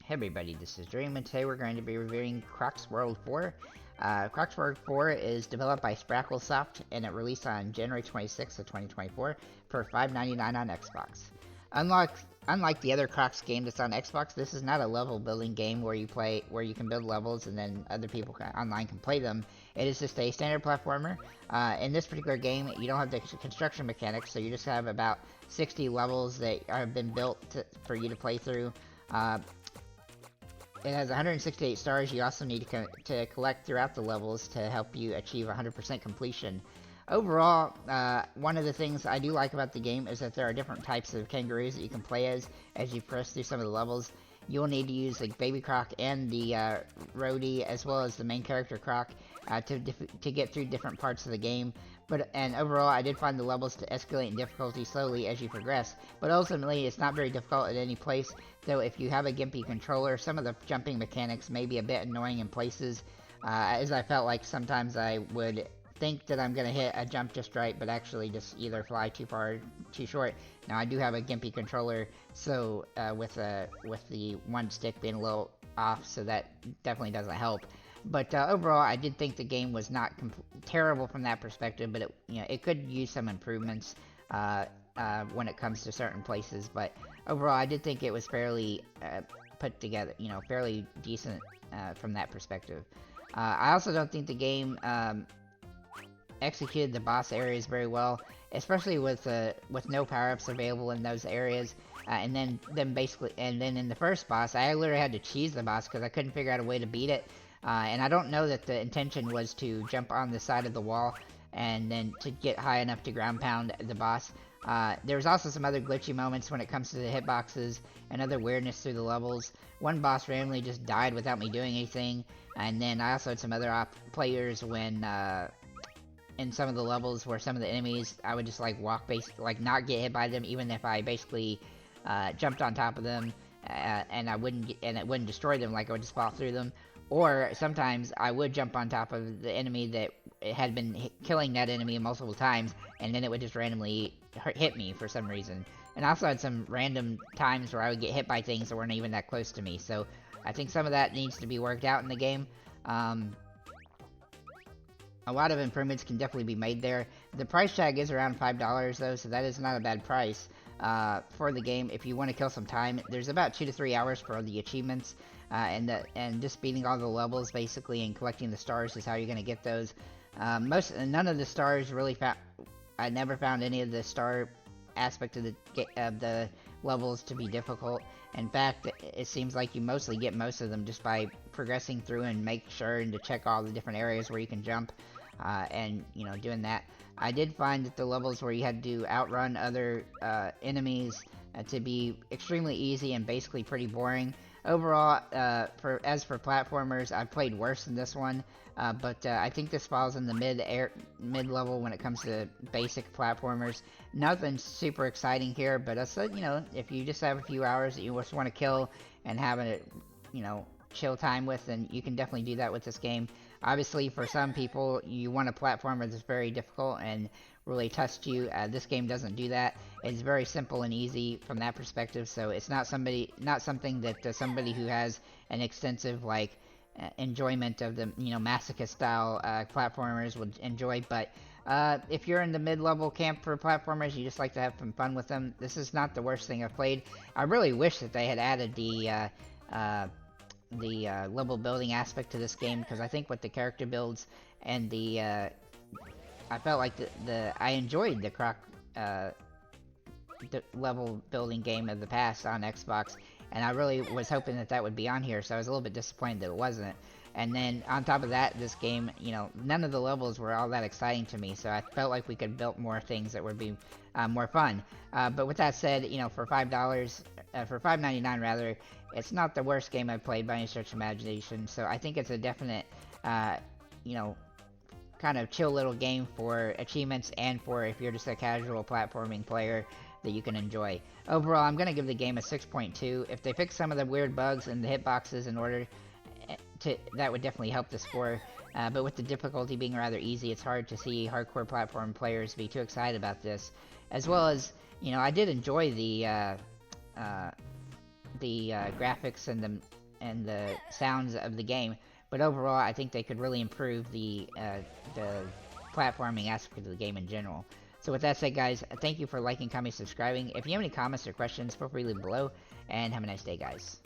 Hey everybody, this is Dream, and today we're going to be reviewing Croc's World 4. Croc's World 4 is developed by Spracklesoft, and it released on January 26th of 2024 for $5.99 on Xbox. Unlike the other Croc's game that's on Xbox, this is not a level building game where you can build levels and then other people online can play them. It is just a standard platformer. In this particular game, you don't have the construction mechanics, so you just have about 60 levels that have been built for you to play through. It has 168 stars. You also need to collect throughout the levels to help you achieve 100% completion. Overall, one of the things I do like about the game is that there are different types of kangaroos that you can play as you press through some of the levels. You'll need to use like Baby Croc and the roadie, as well as the main character Croc, to get through different parts of the game. And overall, I did find the levels to escalate in difficulty slowly as you progress, but ultimately it's not very difficult at any place, though if you have a gimpy controller, some of the jumping mechanics may be a bit annoying in places, as I felt like sometimes I would think that I'm going to hit a jump just right, but actually just either fly too far or too short. Now I do have a gimpy controller, so with the one stick being a little off, so that definitely doesn't help. But overall, I did think the game was not terrible from that perspective, but it could use some improvements when it comes to certain places. But overall, I did think it was fairly put together, fairly decent from that perspective. I also don't think the game executed the boss areas very well, especially with no power-ups available in those areas. And then in the first boss, I literally had to cheese the boss because I couldn't figure out a way to beat it. And I don't know that the intention was to jump on the side of the wall and then to get high enough to ground pound the boss. There was also some other glitchy moments when it comes to the hitboxes and other weirdness through the levels. One boss randomly just died without me doing anything, and then I also had some other players when in some of the levels where some of the enemies, I would just like not get hit by them even if I basically jumped on top of them, and it wouldn't destroy them, like I would just fall through them. Or sometimes I would jump on top of the enemy that had been killing that enemy multiple times, and then it would just randomly hit me for some reason. And I also had some random times where I would get hit by things that weren't even that close to me. So I think some of that needs to be worked out in the game. A lot of improvements can definitely be made there. The price tag is around $5 though, so that is not a bad price for the game. If you want to kill some time, there's about 2 to 3 hours for the achievements. And just beating all the levels basically and collecting the stars is how you're going to get those. None of the stars really I never found any of the star aspect of the levels to be difficult. In fact, it seems like you mostly get most of them just by progressing through and make sure and to check all the different areas where you can jump, and doing that. I did find that the levels where you had to outrun other enemies to be extremely easy and basically pretty boring. Overall, as for platformers, I've played worse than this one, but I think this falls in the mid-level when it comes to basic platformers. Nothing super exciting here, but if you just have a few hours that you just want to kill and have a, chill time with, then you can definitely do that with this game. Obviously, for some people, you want a platformer that's very difficult and really test you. This game doesn't do that. It's very simple and easy from that perspective, so it's not something that somebody who has an extensive enjoyment of the masochist style platformers would enjoy. But if you're in the mid-level camp for platformers, you just like to have some fun with them, this is not the worst thing I've played. I really wish that they had added the level building aspect to this game, because I think with the character builds and I felt like I enjoyed the Croc the level building game of the past on Xbox, and I really was hoping that would be on here, so I was a little bit disappointed that it wasn't. And then on top of that, this game, none of the levels were all that exciting to me, so I felt like we could build more things that would be more fun. But with that said, for $5.99 rather, it's not the worst game I've played by any stretch of imagination. So I think it's a definite, kind of chill little game for achievements and for if you're just a casual platforming player that you can enjoy. Overall, I'm going to give the game a 6.2. If they fix some of the weird bugs in the hitboxes in order that would definitely help the score. But with the difficulty being rather easy, it's hard to see hardcore platform players be too excited about this. As well as, I did enjoy the the graphics and the sounds of the game, but overall I think they could really improve the platforming aspect of the game in general. So with that said, guys, thank you for liking, commenting, subscribing. If you have any comments or questions, feel free to leave below, and have a nice day, guys.